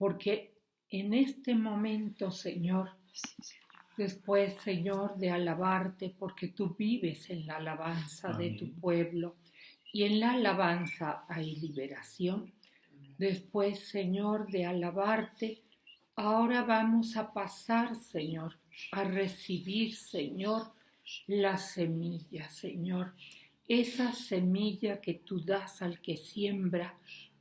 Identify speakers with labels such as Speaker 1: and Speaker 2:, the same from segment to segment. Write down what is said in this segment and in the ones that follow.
Speaker 1: porque en este momento, Señor, después, Señor, de alabarte, porque tú vives en la alabanza de tu pueblo, y en la alabanza hay liberación. Después, Señor, de alabarte, ahora vamos a pasar, Señor, a recibir, Señor, la semilla, Señor. Esa semilla que tú das al que siembra,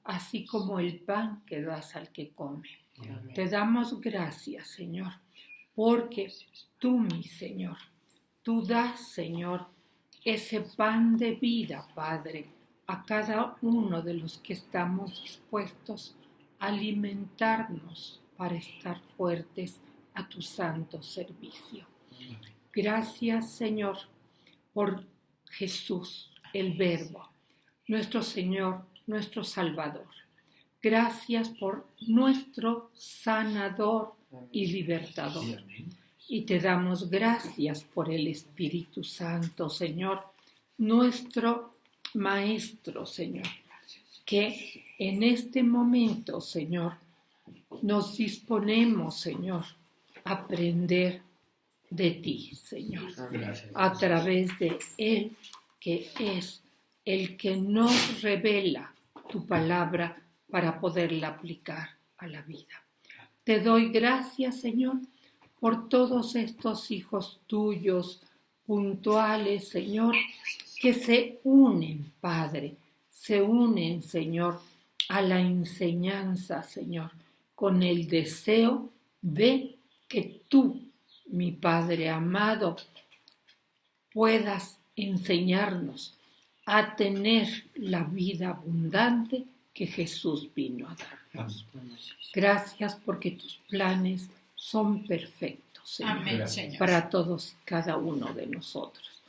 Speaker 1: así como el pan que das al que come. Amén. Te damos gracias, Señor, porque tú, mi Señor, tú das, Señor, ese pan de vida, Padre, a cada uno de los que estamos dispuestos a alimentarnos para estar fuertes a tu santo servicio. Gracias, Señor, por Jesús, el Verbo, nuestro Señor, nuestro Salvador. Gracias por nuestro sanador y libertador. Y te damos gracias por el Espíritu Santo, Señor, nuestro Maestro, Señor, que en este momento, Señor, nos disponemos, Señor, a aprender de ti, Señor, a través de Él, que es el que nos revela tu palabra para poderla aplicar a la vida. Te doy gracias, Señor, por todos estos hijos tuyos puntuales, Señor, que se unen, Padre, se unen, Señor, a la enseñanza, Señor, con el deseo de que tú, mi Padre amado, puedas enseñarnos a tener la vida abundante que Jesús vino a darnos. Gracias porque tus planes son perfectos, Señor,
Speaker 2: Amén, Señor,
Speaker 1: para todos y cada uno de nosotros.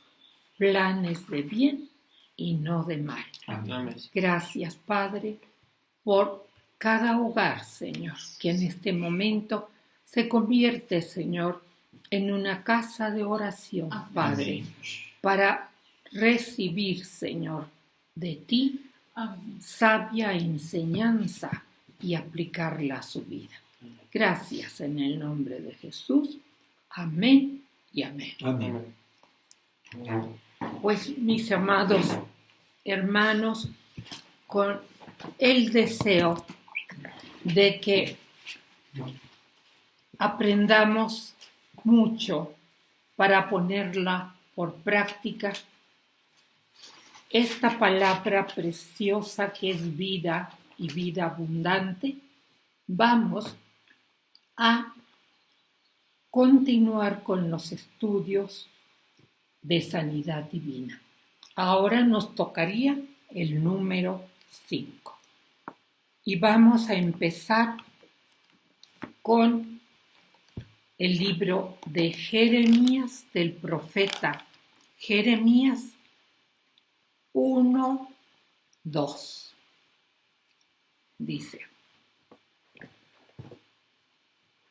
Speaker 1: Planes de bien y no de mal.
Speaker 2: Amén.
Speaker 1: Gracias, Padre, por cada hogar, Señor, que en este momento se convierte, Señor, en una casa de oración, Padre, para recibir, Señor, de ti sabia enseñanza y aplicarla a su vida. Gracias en el nombre de Jesús. Amén y amén.
Speaker 3: Amén.
Speaker 1: Pues, mis amados hermanos, con el deseo de que aprendamos mucho para ponerla por práctica, esta palabra preciosa que es vida y vida abundante, vamos a continuar con los estudios de sanidad divina. Ahora nos tocaría el número 5 y vamos a empezar con el libro de Jeremías, del profeta Jeremías 1:2. Dice: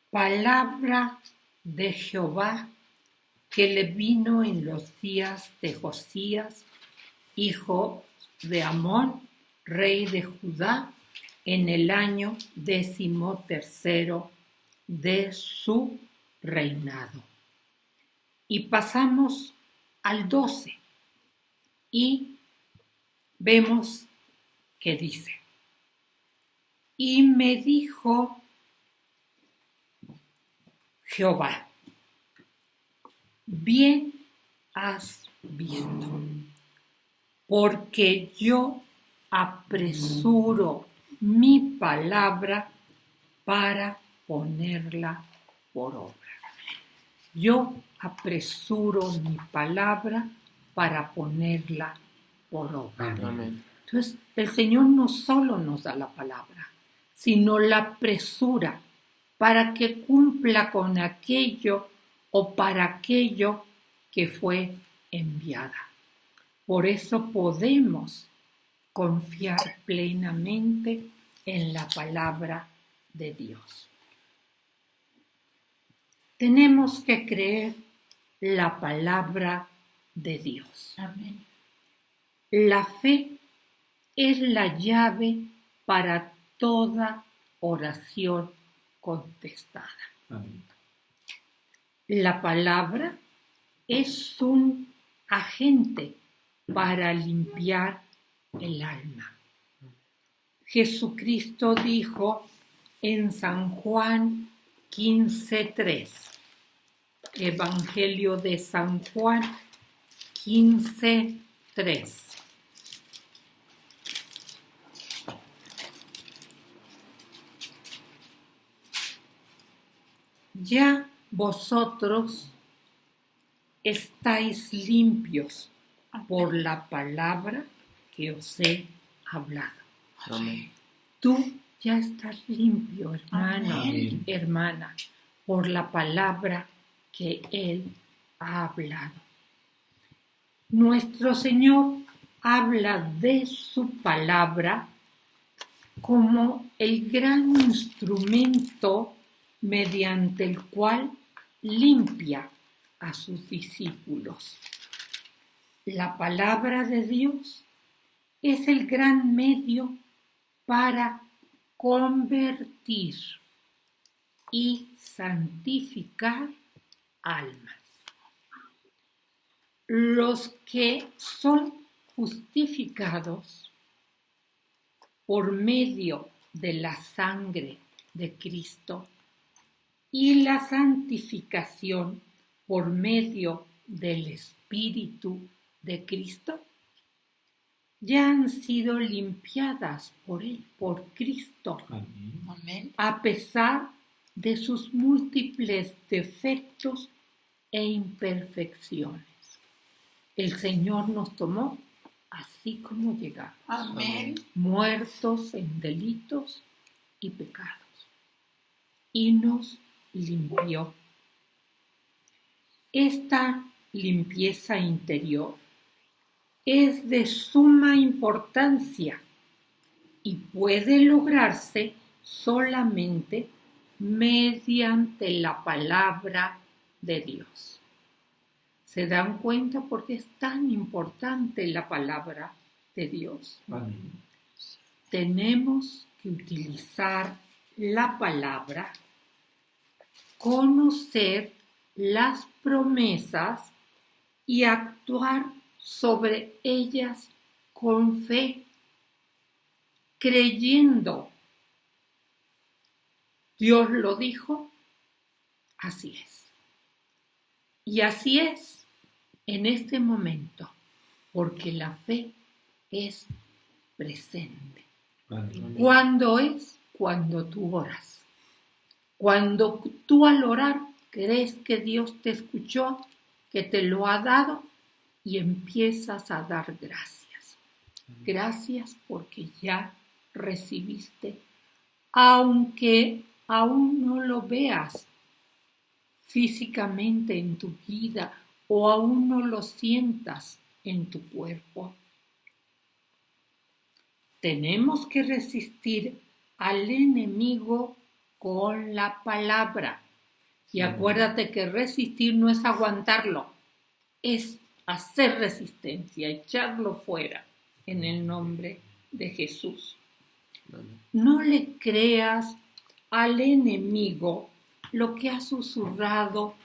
Speaker 1: palabra de Jehová que le vino en los días de Josías, hijo de Amón, rey de Judá, en el año 13º de su reinado. Y pasamos al 12 y vemos que dice: y me dijo Jehová, bien has visto, porque yo apresuro mi palabra para ponerla por obra. Yo apresuro mi palabra para ponerla por obra.
Speaker 2: Amén.
Speaker 1: Entonces, el Señor no solo nos da la palabra, sino la apresura para que cumpla con aquello o para aquello que fue enviada. Por eso podemos confiar plenamente en la palabra de Dios. Tenemos que creer la palabra de Dios.
Speaker 2: Amén.
Speaker 1: La fe es la llave para toda oración contestada.
Speaker 2: Amén.
Speaker 1: La palabra es un agente para limpiar el alma. Jesucristo dijo en San Juan 15:3, Evangelio de San Juan 15:3. Ya vosotros estáis limpios por la palabra que os he hablado.
Speaker 2: Amén.
Speaker 1: Tú ya estás limpio, hermano,
Speaker 2: Amén.
Speaker 1: hermana, por la palabra que Él ha hablado. Nuestro Señor habla de su palabra como el gran instrumento mediante el cual limpia a sus discípulos. La palabra de Dios es el gran medio para convertir y santificar almas. Los que son justificados por medio de la sangre de Cristo y la santificación por medio del Espíritu de Cristo, ya han sido limpiadas por Él, por Cristo,
Speaker 2: Amén.
Speaker 1: a pesar de sus múltiples defectos e imperfecciones. El Señor nos tomó así como llegamos,
Speaker 2: Amén.
Speaker 1: muertos en delitos y pecados, y nos limpió. Esta limpieza interior es de suma importancia y puede lograrse solamente mediante la palabra de Dios. ¿Se dan cuenta por qué es tan importante la palabra de Dios?
Speaker 2: Amén.
Speaker 1: Tenemos que utilizar la palabra, conocer las promesas y actuar sobre ellas con fe, creyendo. Dios lo dijo, así es. Y así es en este momento, porque la fe es presente.
Speaker 2: Amén.
Speaker 1: ¿Cuándo es? Cuando tú oras. Cuando tú al orar crees que Dios te escuchó, que te lo ha dado y empiezas a dar gracias. Gracias porque ya recibiste, aunque aún no lo veas físicamente en tu vida o aún no lo sientas en tu cuerpo. Tenemos que resistir al enemigo con la palabra. Y acuérdate que resistir no es aguantarlo, es hacer resistencia, echarlo fuera en el nombre de Jesús. No le creas al enemigo lo que ha susurrado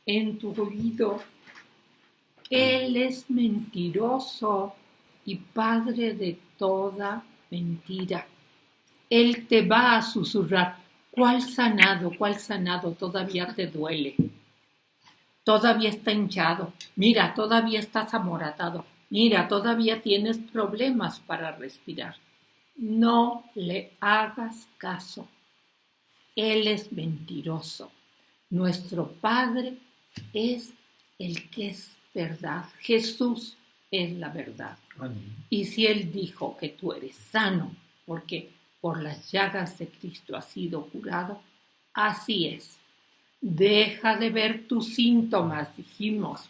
Speaker 1: en tu oído. Él es mentiroso y padre de toda mentira. Él te va a susurrar, ¿cuál sanado? Todavía te duele. Todavía está hinchado. Mira, todavía estás amoratado. Mira, todavía tienes problemas para respirar. No le hagas caso. Él es mentiroso. Nuestro Padre es el que es verdad. Jesús es la verdad.
Speaker 2: Amén.
Speaker 1: Y si Él dijo que tú eres sano, porque por las llagas de Cristo has sido curado, así es. Deja de ver tus síntomas, dijimos,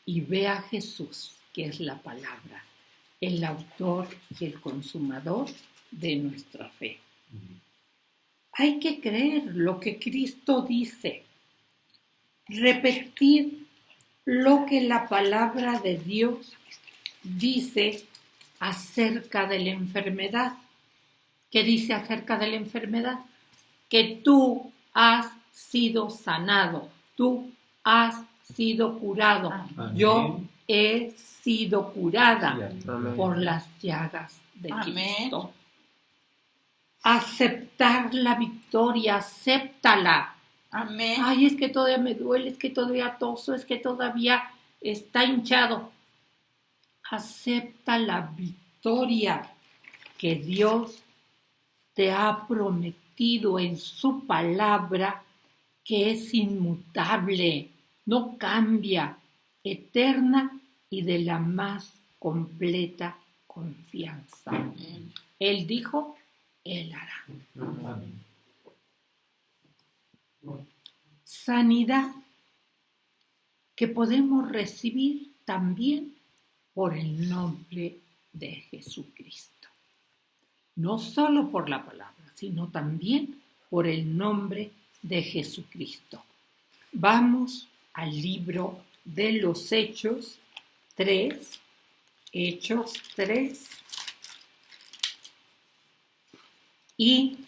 Speaker 1: y ve a Jesús, que es la palabra, el autor y el consumador de nuestra fe. Hay que creer lo que Cristo dice, repetir lo que la palabra de Dios dice acerca de la enfermedad. ¿Qué dice acerca de la enfermedad? que tú has sido sanado, tú has sido curado.
Speaker 2: Amén.
Speaker 1: Yo he sido curada
Speaker 3: Amén.
Speaker 1: por las llagas de
Speaker 2: Amén.
Speaker 1: Cristo. Aceptar la victoria, acéptala.
Speaker 2: Amén.
Speaker 1: Ay, es que todavía me duele, es que todavía toso, es que todavía está hinchado. Acepta la victoria que Dios te ha prometido en su palabra, que es inmutable, no cambia, eterna y de la más completa confianza.
Speaker 2: Amén.
Speaker 1: Él dijo, Él hará.
Speaker 3: Amén.
Speaker 1: Sanidad que podemos recibir también por el nombre de Jesucristo. No solo por la palabra, sino también por el nombre de Jesucristo. Vamos al libro de los Hechos 3, Hechos 3, y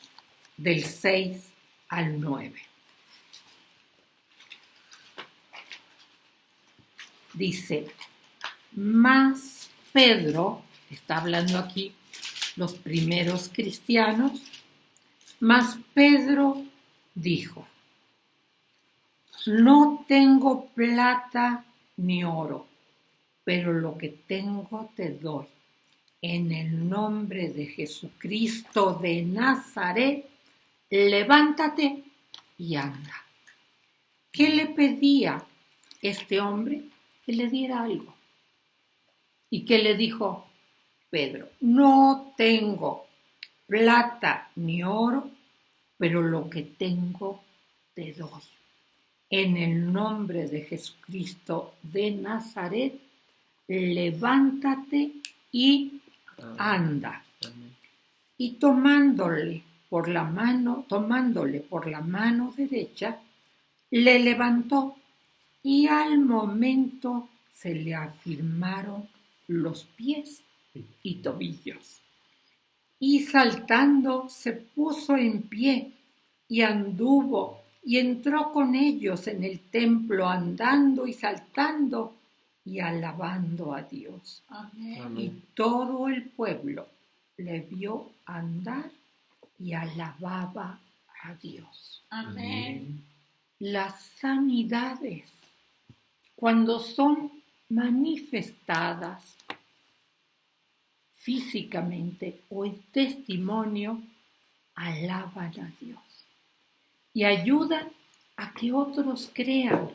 Speaker 1: del 6 al 9. Dice, mas Pedro, está hablando aquí los primeros cristianos, mas Pedro dijo, no tengo plata ni oro, pero lo que tengo te doy. En el nombre de Jesucristo de Nazaret, levántate y anda. ¿Qué le pedía este hombre? Que le diera algo. ¿Y qué le dijo Pedro? No tengo plata ni oro, pero lo que tengo te doy. En el nombre de Jesucristo de Nazaret, levántate y anda.
Speaker 3: Amén.
Speaker 1: Y tomándole por la mano derecha, le levantó y al momento se le afirmaron los pies y tobillos. Y saltando se puso en pie y anduvo y entró con ellos en el templo, andando y saltando y alabando a Dios.
Speaker 2: Amén.
Speaker 3: Amén.
Speaker 1: Y todo el pueblo le vio andar y alababa a Dios.
Speaker 2: Amén.
Speaker 1: Las sanidades, cuando son manifestadas físicamente o en testimonio, alaban a Dios y ayudan a que otros crean.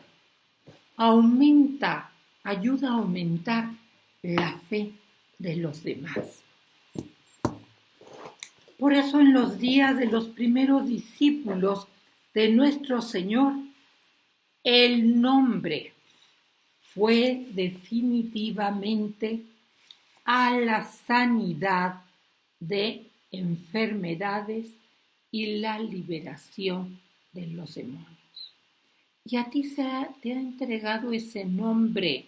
Speaker 1: Ayuda a aumentar la fe de los demás. Por eso en los días de los primeros discípulos de nuestro Señor, el nombre fue definitivamente a la sanidad de enfermedades y la liberación de los demonios. Y a ti te ha entregado ese nombre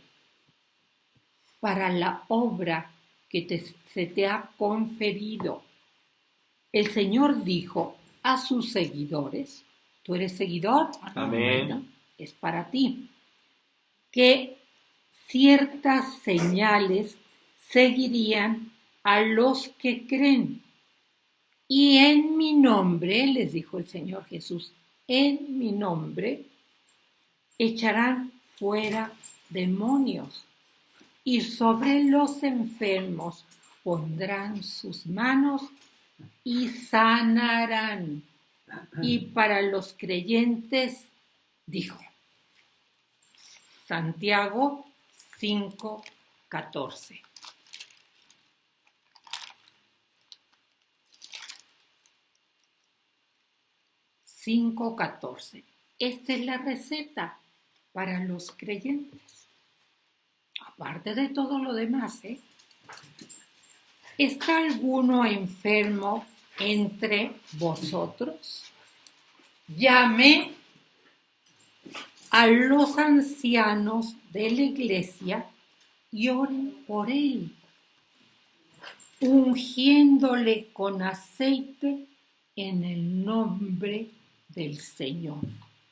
Speaker 1: para la obra que se te ha conferido. El Señor dijo a sus seguidores, ¿tú eres seguidor?
Speaker 3: Amén.
Speaker 1: Bueno, es para ti, que ciertas señales seguirían a los que creen. Y en mi nombre, les dijo el Señor Jesús, en mi nombre echarán fuera demonios y sobre los enfermos pondrán sus manos y sanarán. Y para los creyentes, dijo, Santiago 5:14. Esta es la receta para los creyentes. Aparte de todo lo demás, ¿está alguno enfermo entre vosotros? Llame a los ancianos de la iglesia y oren por él, ungiéndole con aceite en el nombre del Señor.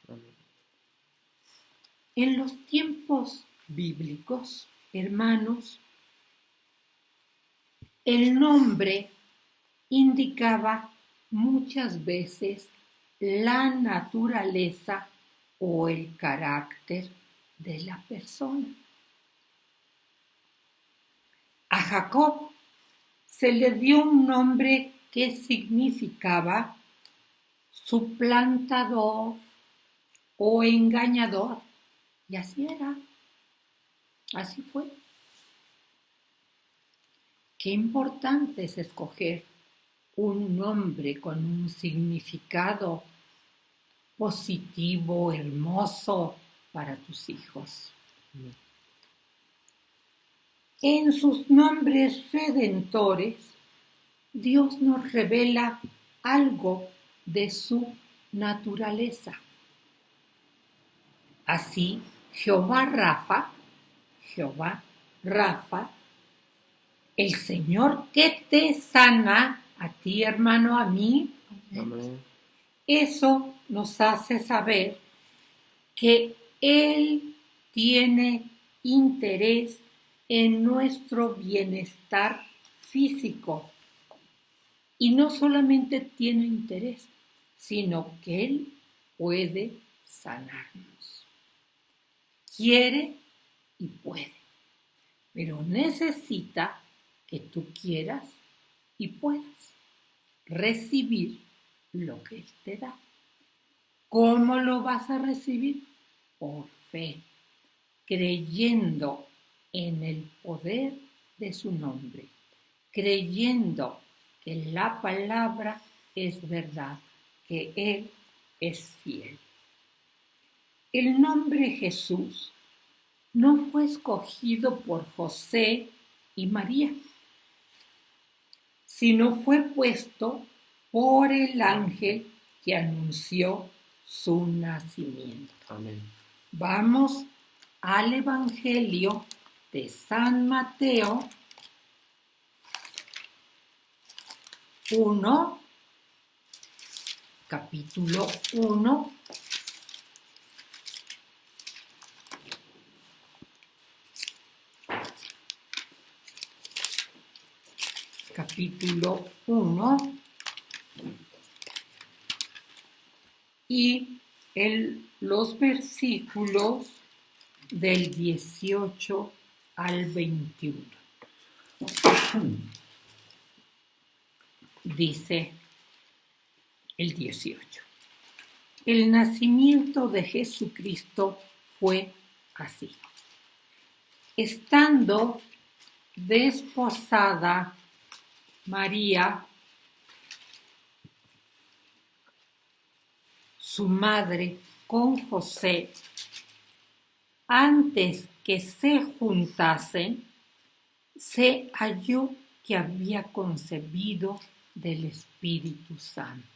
Speaker 3: Amén.
Speaker 1: En los tiempos bíblicos, hermanos, el nombre indicaba muchas veces la naturaleza o el carácter de la persona. A Jacob se le dio un nombre que significaba suplantador o engañador. Y así era, así fue. Qué importante es escoger un nombre con un significado positivo, hermoso para tus hijos. En sus nombres redentores, Dios nos revela algo de su naturaleza. Así, Jehová Rafa, el Señor que te sana, a ti hermano, a mí,
Speaker 3: Amén.
Speaker 1: eso nos hace saber que Él tiene interés en nuestro bienestar físico. Y no solamente tiene interés, sino que Él puede sanarnos. Quiere y puede, pero necesita que tú quieras y puedas recibir lo que Él te da. ¿Cómo lo vas a recibir? Por fe, creyendo en el poder de su nombre, creyendo que la palabra es verdad, que Él es fiel. El nombre Jesús no fue escogido por José y María, sino fue puesto por el ángel que anunció su nacimiento.
Speaker 3: Amén.
Speaker 1: Vamos al Evangelio de San Mateo 1, capítulo 1, y los versículos del 18 al 21. Dice el 18. El nacimiento de Jesucristo fue así. Estando desposada María, su madre, con José, antes que se juntasen, se halló que había concebido del Espíritu Santo.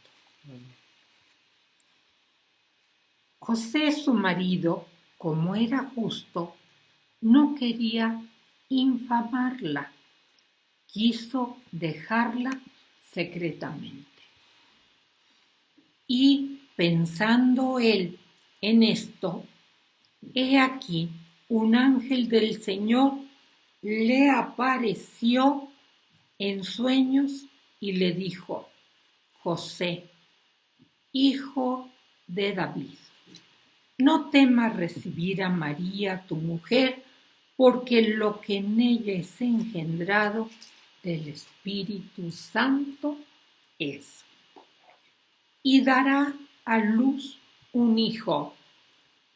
Speaker 1: José, su marido, como era justo, no quería infamarla, quiso dejarla secretamente. Y pensando él en esto, he aquí un ángel del Señor le apareció en sueños y le dijo: José, hijo de David, no temas recibir a María tu mujer, porque lo que en ella es engendrado del Espíritu Santo es. Y dará a luz un hijo,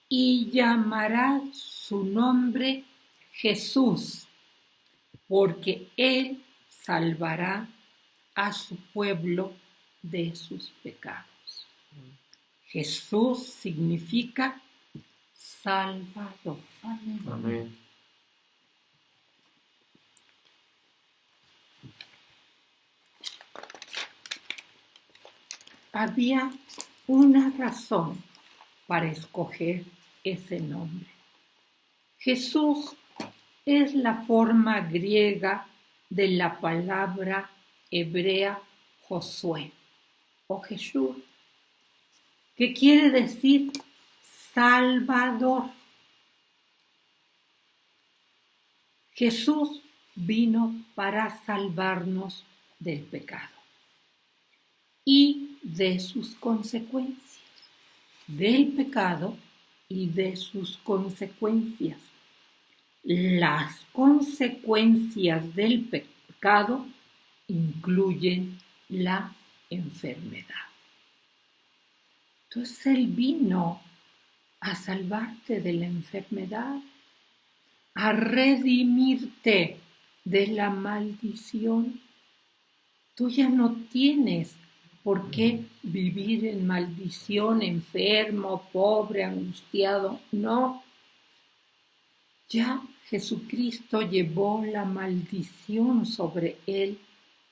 Speaker 1: y llamará su nombre Jesús, porque él salvará a su pueblo de sus pecados. Jesús significa Salvador. Amén.
Speaker 3: Amén.
Speaker 1: Había una razón para escoger ese nombre. Jesús es la forma griega de la palabra hebrea Josué o Jesús, que quiere decir Salvador. Jesús vino para salvarnos del pecado y de sus consecuencias, del pecado y de sus consecuencias. Las consecuencias del pecado incluyen la enfermedad. Entonces Él vino a salvarte de la enfermedad, a redimirte de la maldición. Tú ya no tienes por qué vivir en maldición, enfermo, pobre, angustiado. No. Ya Jesucristo llevó la maldición sobre él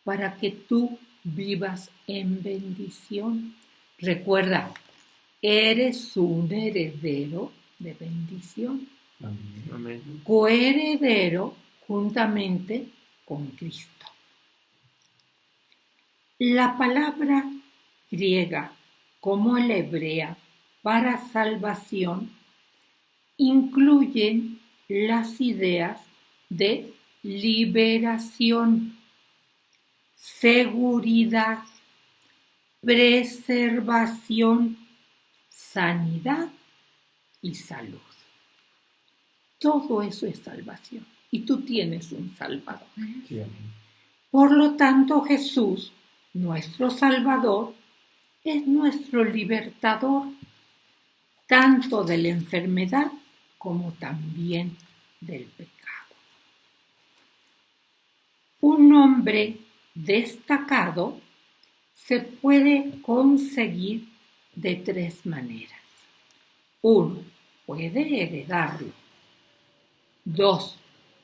Speaker 1: para que tú vivas en bendición. Recuerda, eres un heredero de bendición.
Speaker 2: Amén.
Speaker 1: Coheredero juntamente con Cristo. La palabra griega como la hebrea para salvación incluyen las ideas de liberación, seguridad, preservación, sanidad y salud. Todo eso es salvación y tú tienes un Salvador.
Speaker 2: Sí,
Speaker 1: Por lo tanto, Jesús, nuestro Salvador, es nuestro libertador, tanto de la enfermedad como también del pecado. Un hombre destacado se puede conseguir de 3 maneras. 1, puede heredarlo. 2,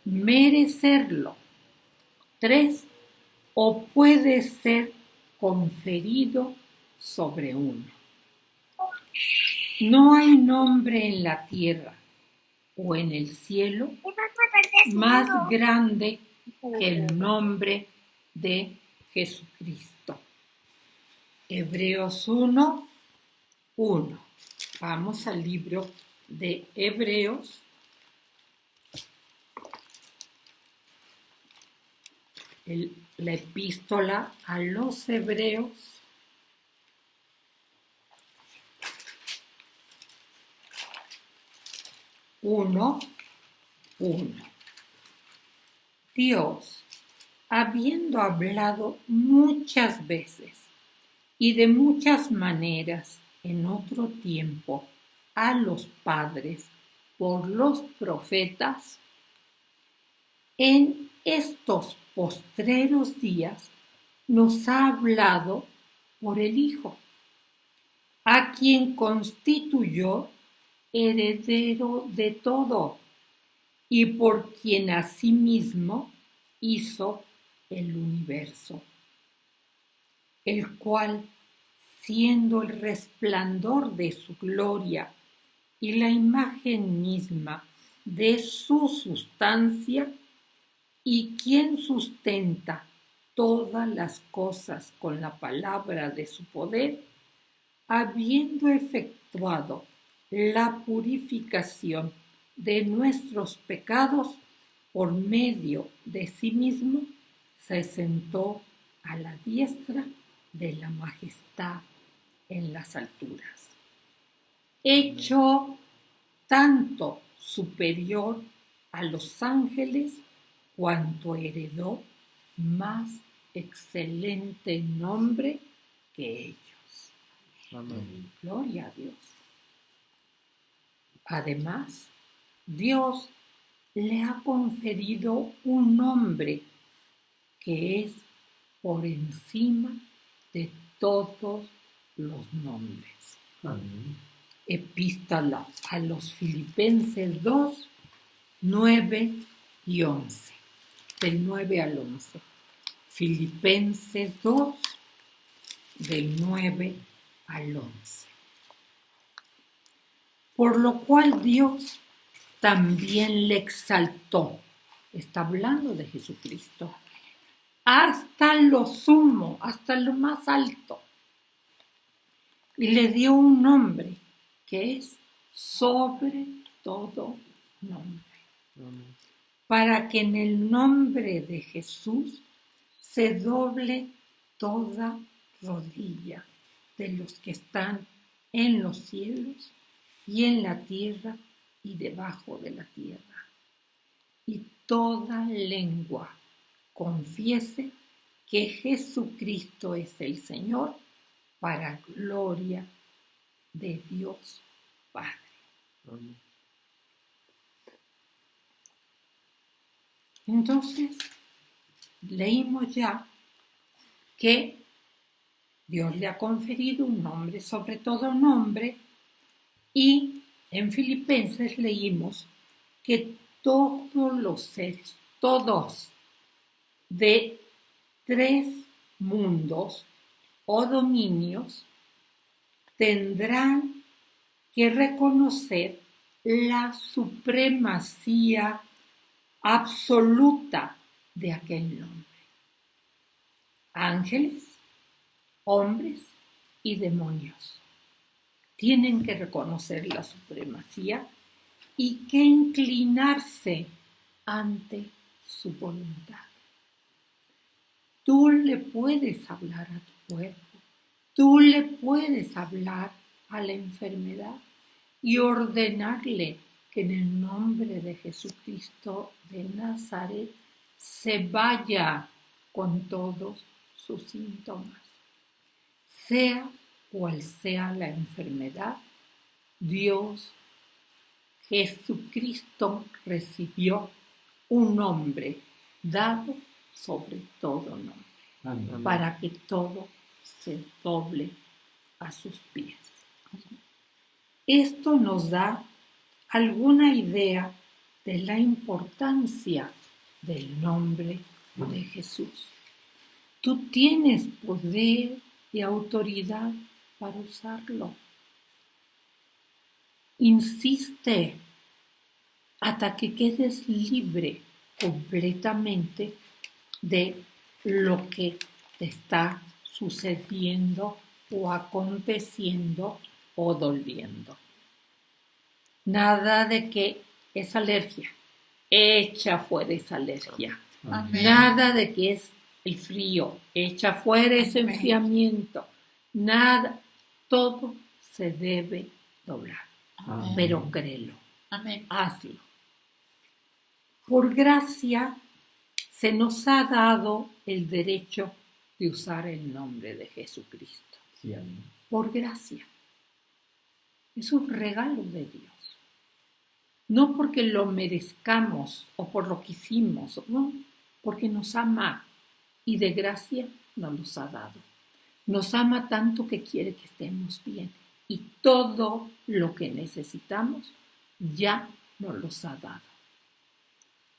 Speaker 1: merecerlo. 3, o puede ser conferido sobre uno. No hay nombre en la tierra o en el cielo más grande que el nombre de Jesucristo. Hebreos 1:1. Vamos al libro de Hebreos. La epístola a los Hebreos. Uno. Dios, habiendo hablado muchas veces y de muchas maneras en otro tiempo a los padres por los profetas, en estos postreros días nos ha hablado por el Hijo, a quien constituyó heredero de todo y por quien asimismo hizo el universo, el cual, siendo el resplandor de su gloria y la imagen misma de su sustancia, y quien sustenta todas las cosas con la palabra de su poder, habiendo efectuado la purificación de nuestros pecados por medio de sí mismo, se sentó a la diestra de la majestad en las alturas, hecho tanto superior a los ángeles cuanto heredó más excelente nombre que ellos.
Speaker 2: Amén.
Speaker 1: Gloria a Dios. Además, Dios le ha conferido un nombre que es por encima de todos los nombres.
Speaker 2: Amén.
Speaker 1: Epístola a los Filipenses 2, 9 y 11. Del 9 al 11. Filipenses 2, del 9 al 11. Por lo cual Dios también le exaltó, está hablando de Jesucristo, hasta lo sumo, hasta lo más alto, y le dio un nombre que es sobre todo nombre, para que en el nombre de Jesús se doble toda rodilla de los que están en los cielos y en la tierra y debajo de la tierra, y toda lengua confiese que Jesucristo es el Señor, para gloria de Dios Padre.
Speaker 2: Amén.
Speaker 1: Entonces, leímos ya que Dios le ha conferido un nombre sobre todo nombre, y en Filipenses leímos que todos los seres, todos de 3 mundos o dominios, tendrán que reconocer la supremacía absoluta de aquel nombre. Ángeles, hombres y demonios tienen que reconocer la supremacía y que inclinarse ante su voluntad. Tú le puedes hablar a tu cuerpo, tú le puedes hablar a la enfermedad y ordenarle que en el nombre de Jesucristo de Nazaret se vaya con todos sus síntomas. Sea cual sea la enfermedad, Dios, Jesucristo, recibió un nombre dado sobre todo nombre,
Speaker 2: Amén.
Speaker 1: para que todo se doble a sus pies. Esto nos da alguna idea de la importancia del nombre de Jesús. Tú tienes poder y autoridad para usarlo. Insiste hasta que quedes libre completamente de lo que te está sucediendo o aconteciendo o doliendo. Nada de que es alergia, echa fuera esa alergia.
Speaker 3: Amén.
Speaker 1: Nada de que es el frío, echa fuera ese
Speaker 3: Amén.
Speaker 1: enfriamiento. Nada, todo se debe doblar,
Speaker 3: Amén.
Speaker 1: pero créelo,
Speaker 3: Amén.
Speaker 1: hazlo. Por gracia se nos ha dado el derecho de usar el nombre de Jesucristo.
Speaker 2: Sí, amén.
Speaker 1: Por gracia. Es un regalo de Dios. No porque lo merezcamos o por lo que hicimos, no, porque nos ama y de gracia nos los ha dado. Nos ama tanto que quiere que estemos bien y todo lo que necesitamos ya nos los ha dado.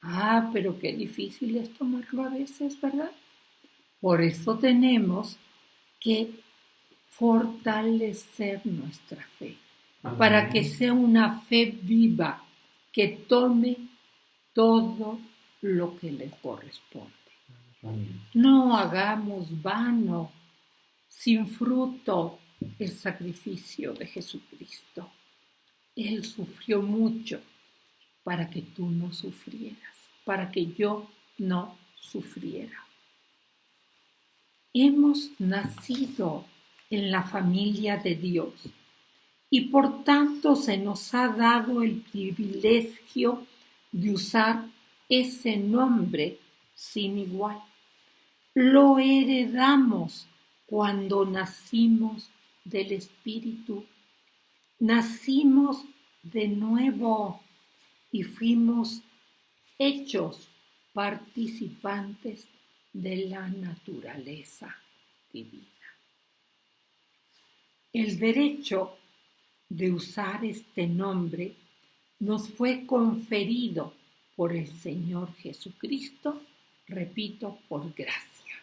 Speaker 1: Ah, pero qué difícil es tomarlo a veces, ¿verdad? Por eso tenemos que fortalecer nuestra fe,
Speaker 2: Amén.
Speaker 1: para que sea una fe viva, que tome todo lo que le corresponde.
Speaker 2: Amén.
Speaker 1: No hagamos vano, sin fruto, el sacrificio de Jesucristo. Él sufrió mucho para que tú no sufrieras, para que yo no sufriera. Hemos nacido en la familia de Dios y por tanto se nos ha dado el privilegio de usar ese nombre sin igual. Lo heredamos cuando nacimos del Espíritu. Nacimos de nuevo y fuimos hechos participantes de la naturaleza divina. El derecho de usar este nombre nos fue conferido por el Señor Jesucristo, repito, por gracia.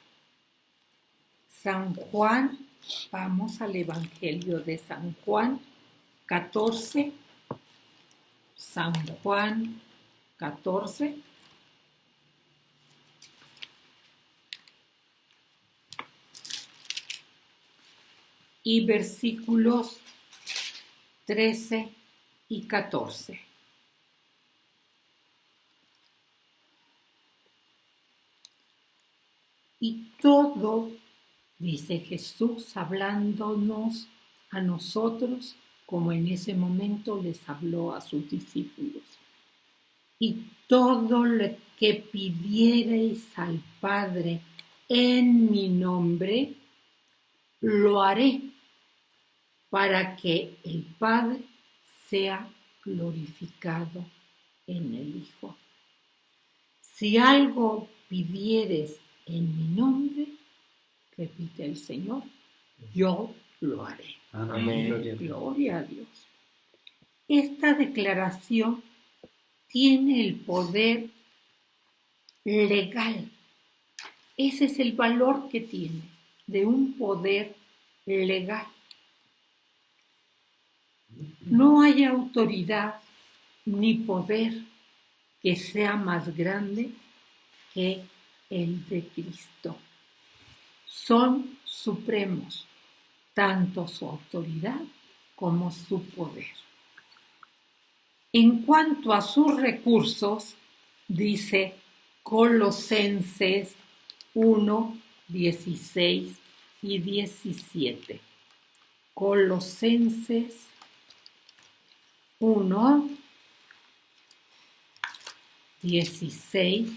Speaker 1: San Juan, vamos al Evangelio de San Juan 14, San Juan 14. y versículos 13 y 14. Y todo, dice Jesús, hablándonos a nosotros, como en ese momento les habló a sus discípulos. Y todo lo que pidiereis al Padre en mi nombre, lo haré para que el Padre sea glorificado en el Hijo. Si algo pidieres en mi nombre, repite el Señor, yo lo haré.
Speaker 2: Amén.
Speaker 1: Gloria a Dios. Esta declaración tiene el poder legal. Ese es el valor que tiene, de un poder legal. No hay autoridad ni poder que sea más grande que el de Cristo. Son supremos, tanto su autoridad como su poder. En cuanto a sus recursos, dice Colosenses 1, 16 y 17. Colosenses 1, 16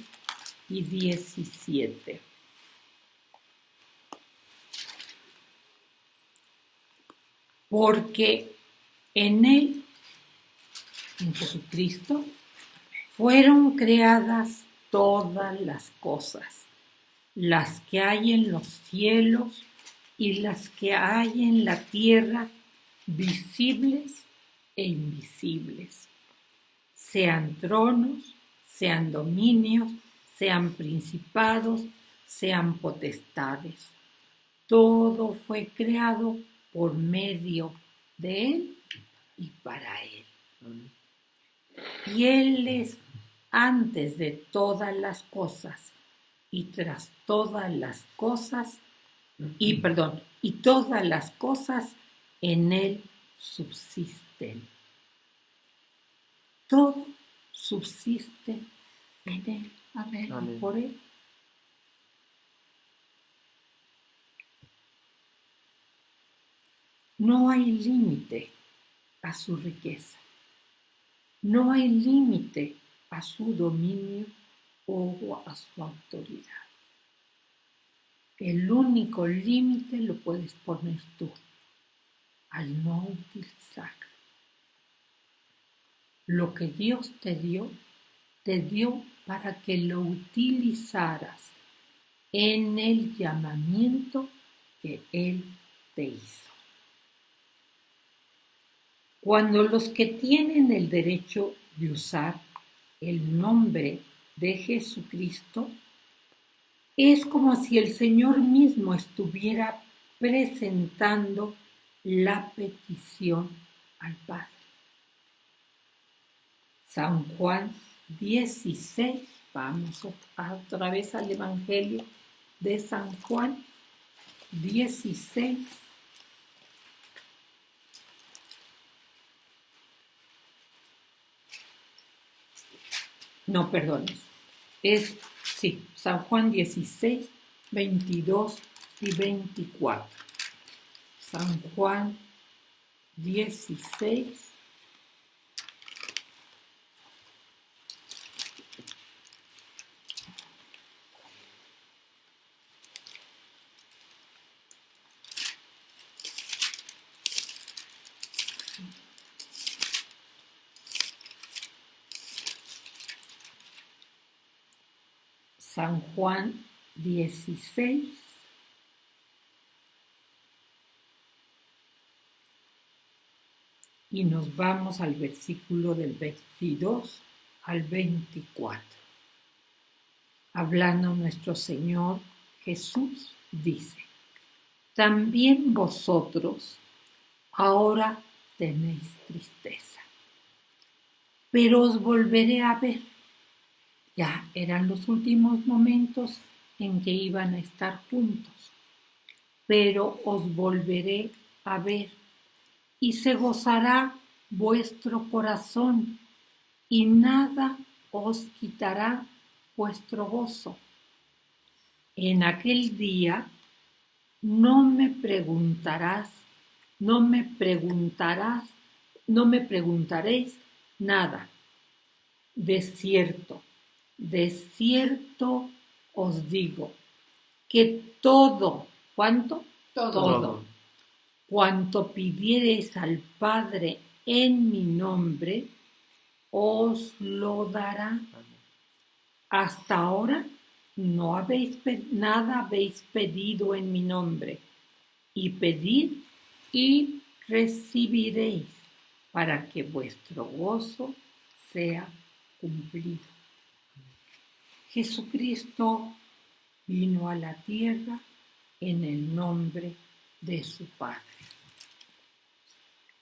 Speaker 1: y 17. Porque en Él, en Jesucristo, fueron creadas todas las cosas, las que hay en los cielos y las que hay en la tierra, visibles e invisibles, sean tronos, sean dominios, sean principados, sean potestades. Todo fue creado por medio de Él y para Él. Y Él es antes de todas las cosas y tras todas las cosas, y todas las cosas en Él subsisten. Todo subsiste en Él. Amén. Y por Él. No hay límite a su riqueza. No hay límite a su dominio o a su autoridad. El único límite lo puedes poner tú al no utilizarlo. Lo que Dios te dio para que lo utilizaras en el llamamiento que Él te hizo. Cuando los que tienen el derecho de usar el nombre de Jesucristo, es como si el Señor mismo estuviera presentando la petición al Padre. San Juan 16, vamos otra vez al Evangelio de San Juan 16. No, perdón, San Juan 16, 22 y 24. San Juan 16, San Juan 16, y nos vamos al versículo del 22 al 24. Hablando nuestro Señor Jesús, dice: también vosotros ahora tenéis tristeza, pero os volveré a ver. Ya eran los últimos momentos en que iban a estar juntos, pero os volveré a ver, y se gozará vuestro corazón, y nada os quitará vuestro gozo. En aquel día no me preguntaréis nada. De cierto os digo, que todo, ¿cuánto?
Speaker 2: Todo.
Speaker 1: Cuanto pidiereis al Padre en mi nombre, os lo dará. Hasta ahora nada habéis pedido en mi nombre, y pedid y recibiréis, para que vuestro gozo sea cumplido. Jesucristo vino a la tierra en el nombre de su Padre.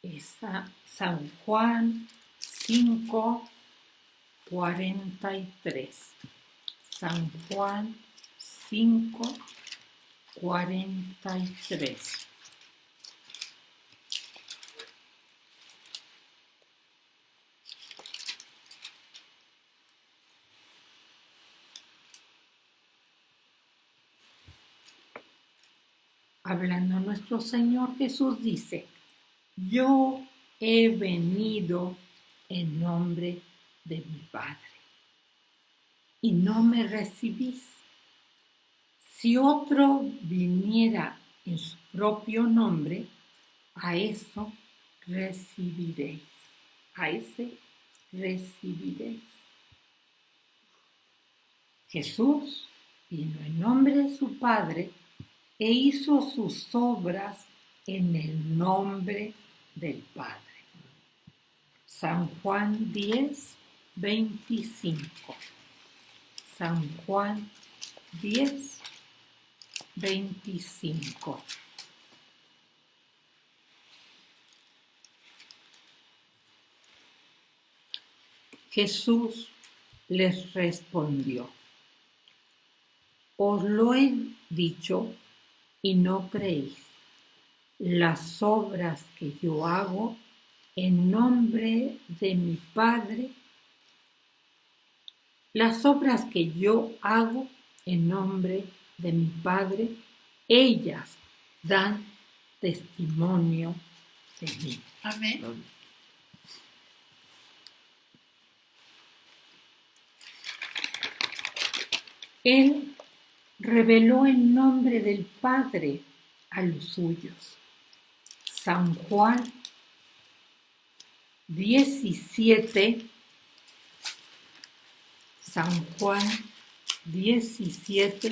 Speaker 1: Es San Juan 5:43. San Juan 5:43. Hablando nuestro Señor Jesús dice: yo he venido en nombre de mi Padre y no me recibís. Si otro viniera en su propio nombre, a eso recibiréis. A ese recibiréis. Jesús vino en nombre de su Padre e hizo sus obras en el nombre del Padre. San Juan 10:25. San Juan 10:25. Jesús les respondió: os lo he dicho y no creéis. Las obras que yo hago en nombre de mi Padre, las obras que yo hago en nombre de mi Padre, ellas dan testimonio de mí.
Speaker 3: Amén.
Speaker 1: Él reveló el nombre del Padre a los suyos. San Juan 17, San Juan 17,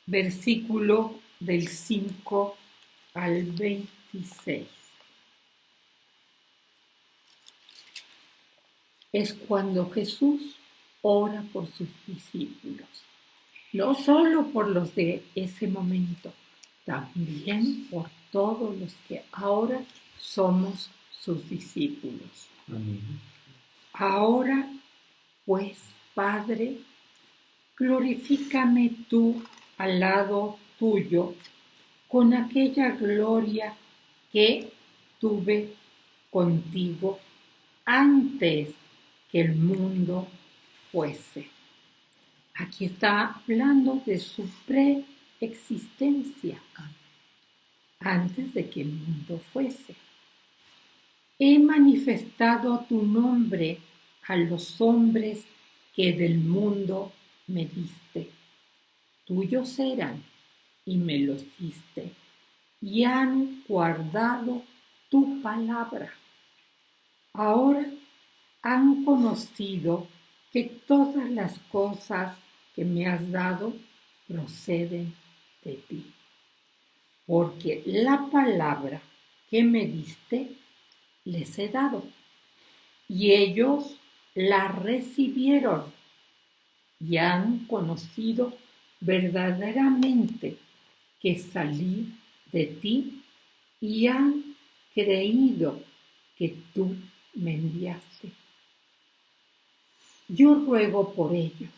Speaker 1: versículo del 5 al 26. Es cuando Jesús ora por sus discípulos, no solo por los de ese momento, también por todos los que ahora somos sus discípulos.
Speaker 2: Amén.
Speaker 1: Ahora, pues, Padre, glorifícame tú al lado tuyo con aquella gloria que tuve contigo antes que el mundo fuese. Aquí está hablando de su preexistencia, antes de que el mundo fuese. He manifestado tu nombre a los hombres que del mundo me diste. Tuyos eran y me los diste, y han guardado tu palabra. Ahora han conocido que todas las cosas que me has dado proceden de ti. Porque la palabra que me diste les he dado, y ellos la recibieron y han conocido verdaderamente que salí de ti y han creído que tú me enviaste. Yo ruego por ellos,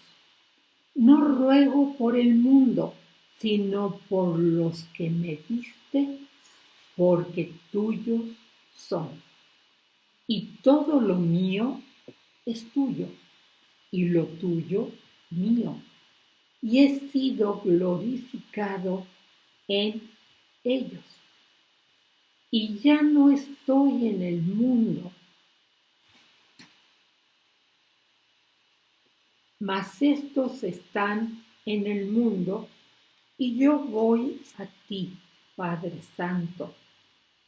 Speaker 1: no ruego por el mundo, sino por los que me diste, porque tuyos son. Y todo lo mío es tuyo, y lo tuyo mío. Y he sido glorificado en ellos. Y ya no estoy en el mundo, mas estos están en el mundo, y yo voy a ti, Padre Santo.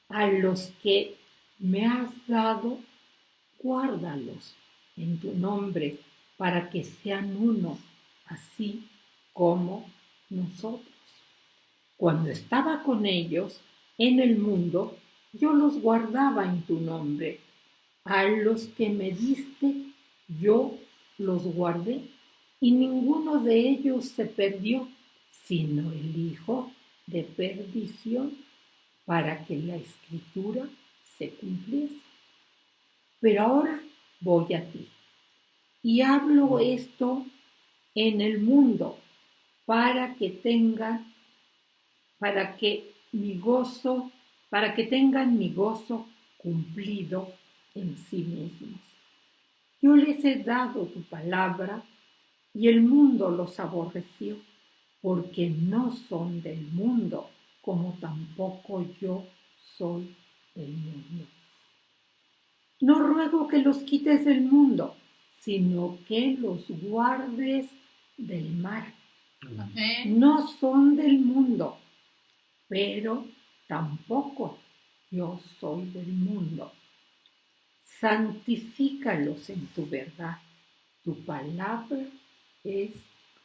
Speaker 1: A los que me has dado, guárdalos en tu nombre, para que sean uno, así como nosotros. Cuando estaba con ellos en el mundo, yo los guardaba en tu nombre. A los que me diste, yo los guardé, y ninguno de ellos se perdió, sino el hijo de perdición, para que la escritura se cumpliese. Pero ahora voy a ti, y hablo esto en el mundo, para que tengan mi gozo cumplido en sí mismos. Yo les he dado tu palabra, y el mundo los aborreció, porque no son del mundo, como tampoco yo soy del mundo. No ruego que los quites del mundo, sino que los guardes del mal.
Speaker 3: Amén.
Speaker 1: No son del mundo, pero tampoco yo soy del mundo. Santifícalos en tu verdad. Tu palabra es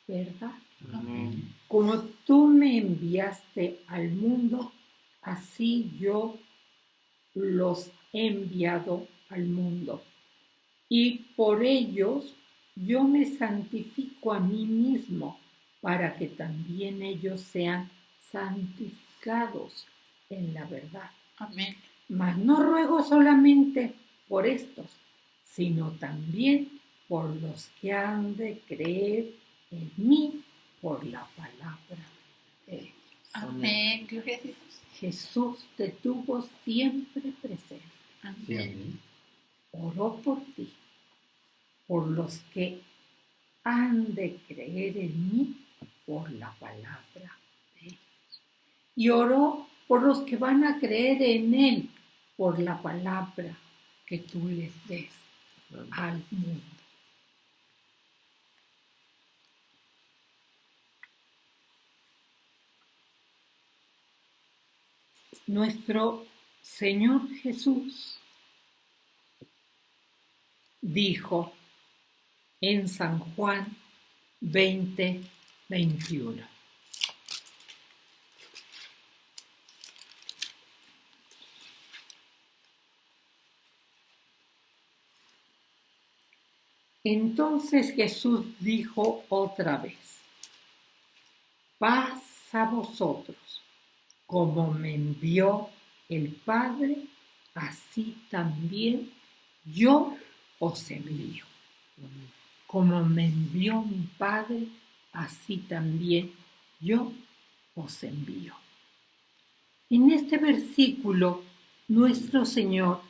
Speaker 1: verdad.
Speaker 3: Amén.
Speaker 1: Como tú me enviaste al mundo, así yo los he enviado al mundo. Y por ellos yo me santifico a mí mismo, para que también ellos sean santificados en la verdad.
Speaker 3: Amén.
Speaker 1: Mas no ruego solamente por estos, sino también por los que han de creer en mí por la palabra de Dios.
Speaker 3: Amén. Gloria a Dios.
Speaker 1: Jesús te tuvo siempre presente.
Speaker 2: Sí,
Speaker 3: Amén.
Speaker 2: amén.
Speaker 1: Oró por ti, por los que han de creer en mí por la palabra de Dios. Y oró por los que van a creer en Él por la palabra que tú les des al mundo. Nuestro Señor Jesús dijo en San Juan 20:21. Entonces Jesús dijo otra vez: paz a vosotros. Como me envió el Padre, así también yo os envío. Como me envió mi Padre, así también yo os envío. En este versículo, nuestro Señor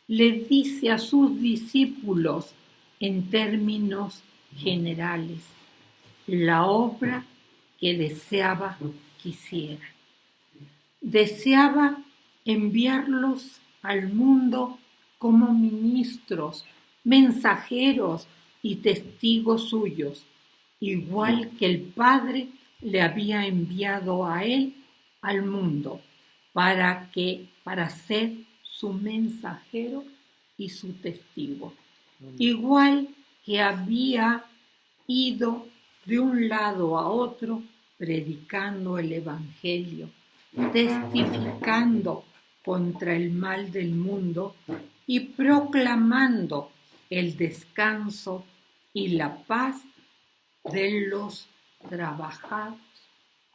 Speaker 1: le dice a sus discípulos en términos generales la obra que deseaba que hicieran. Deseaba enviarlos al mundo como ministros, mensajeros y testigos suyos, igual que el Padre le había enviado a él al mundo para ser su mensajero y su testigo. Igual que había ido de un lado a otro predicando el Evangelio, testificando contra el mal del mundo y proclamando el descanso y la paz de los trabajados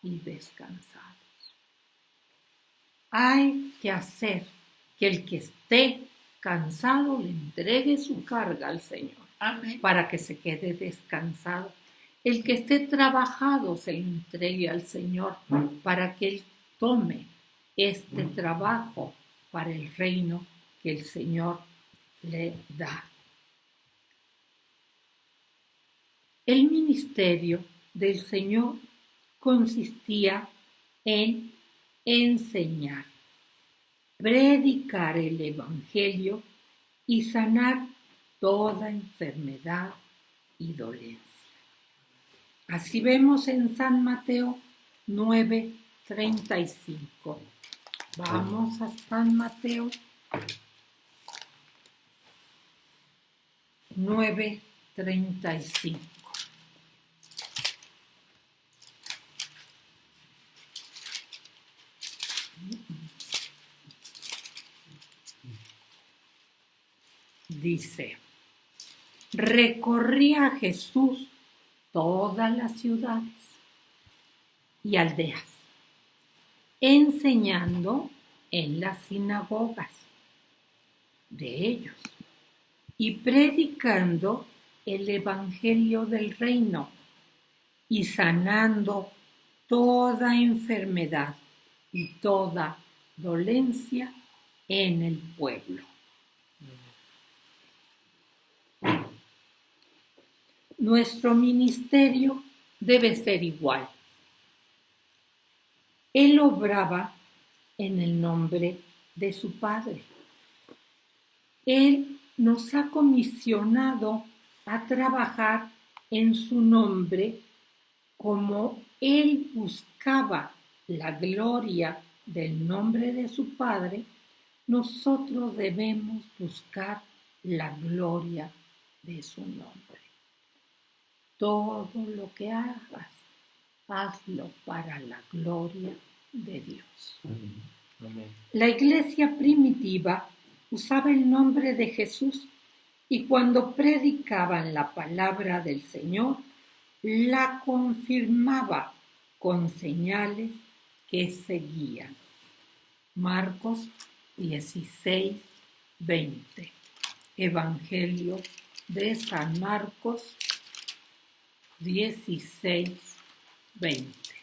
Speaker 1: y descansados. Hay que hacer que el que esté cansado le entregue su carga al Señor.
Speaker 3: Amén.
Speaker 1: Para que se quede descansado. El que esté trabajado se lo entregue al Señor para que Él tome este trabajo para el reino que el Señor le da. El ministerio del Señor consistía en enseñar, predicar el Evangelio y sanar toda enfermedad y dolencia. Así vemos en San Mateo 9:35. Vamos a San Mateo 9:35. Dice, recorría Jesús todas las ciudades y aldeas, enseñando en las sinagogas de ellos y predicando el evangelio del reino y sanando toda enfermedad y toda dolencia en el pueblo. Nuestro ministerio debe ser igual. Él obraba en el nombre de su Padre. Él nos ha comisionado a trabajar en su nombre como Él buscaba la gloria del nombre de su Padre. Nosotros debemos buscar la gloria de su nombre. Todo lo que hagas, hazlo para la gloria de Dios.
Speaker 2: Amén.
Speaker 1: La iglesia primitiva usaba el nombre de Jesús y cuando predicaban la palabra del Señor, la confirmaba con señales que seguían. Marcos 16:20. Evangelio de San Marcos 16:20.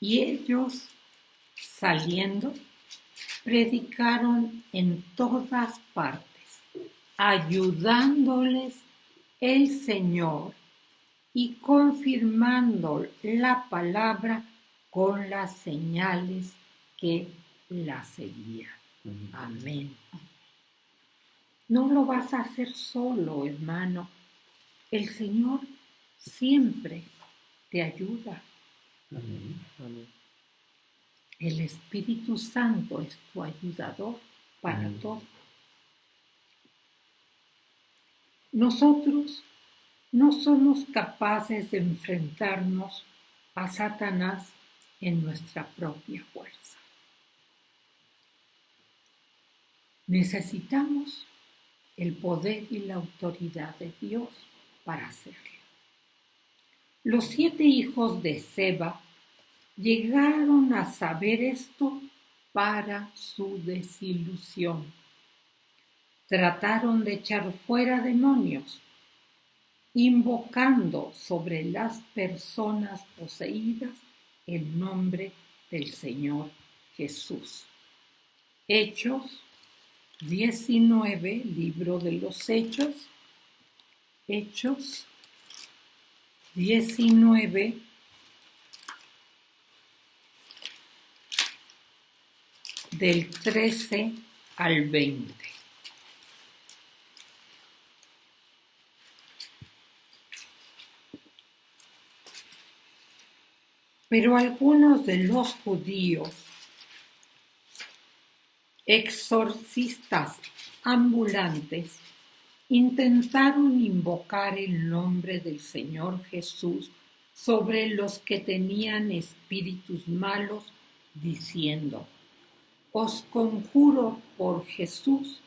Speaker 1: Y ellos, saliendo, predicaron en todas partes, ayudándoles el Señor y confirmando la palabra con las señales que la seguían. Amén. No lo vas a hacer solo, hermano. El Señor siempre te ayuda.
Speaker 2: Amén. Amén.
Speaker 1: El Espíritu Santo es tu ayudador para todo. Nosotros no somos capaces de enfrentarnos a Satanás en nuestra propia fuerza. Necesitamos el poder y la autoridad de Dios para hacerlo. Los 7 hijos de Seba llegaron a saber esto para su desilusión. Trataron de echar fuera demonios, invocando sobre las personas poseídas el nombre del Señor Jesús. Hechos 19, libro de los Hechos. Hechos 19, del 13 al 20. Pero algunos de los judíos, exorcistas ambulantes, intentaron invocar el nombre del Señor Jesús sobre los que tenían espíritus malos, diciendo: os conjuro por Jesús,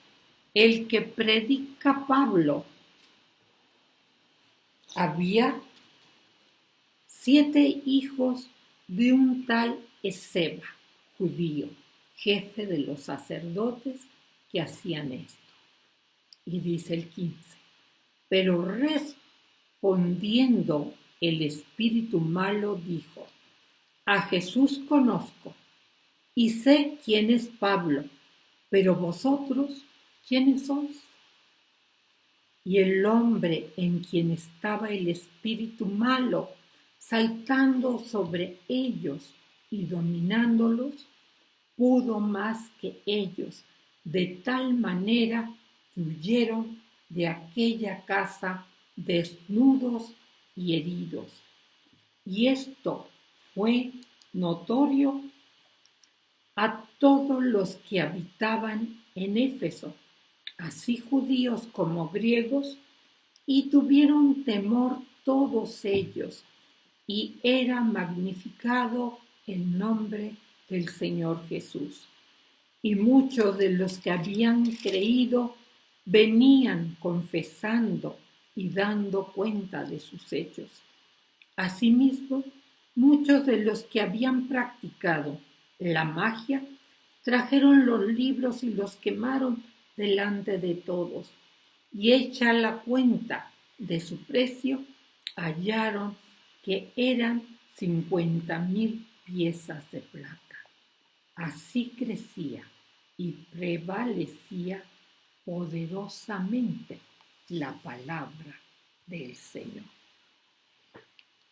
Speaker 1: el que predica Pablo. Había 7 hijos de un tal Esceva, judío, jefe de los sacerdotes que hacían esto. Y dice el 15, pero respondiendo el espíritu malo dijo, a Jesús conozco y sé quién es Pablo, pero vosotros, ¿quiénes sois? Y el hombre en quien estaba el espíritu malo, saltando sobre ellos y dominándolos, pudo más que ellos, de tal manera que huyeron de aquella casa desnudos y heridos. Y esto fue notorio a todos los que habitaban en Éfeso, así judíos como griegos, y tuvieron temor todos ellos, y era magnificado el nombre del Señor Jesús. Y muchos de los que habían creído venían confesando y dando cuenta de sus hechos. Asimismo, muchos de los que habían practicado la magia trajeron los libros y los quemaron delante de todos, y hecha la cuenta de su precio, hallaron que eran 50,000 piezas de plata. Así crecía y prevalecía poderosamente la palabra del Señor.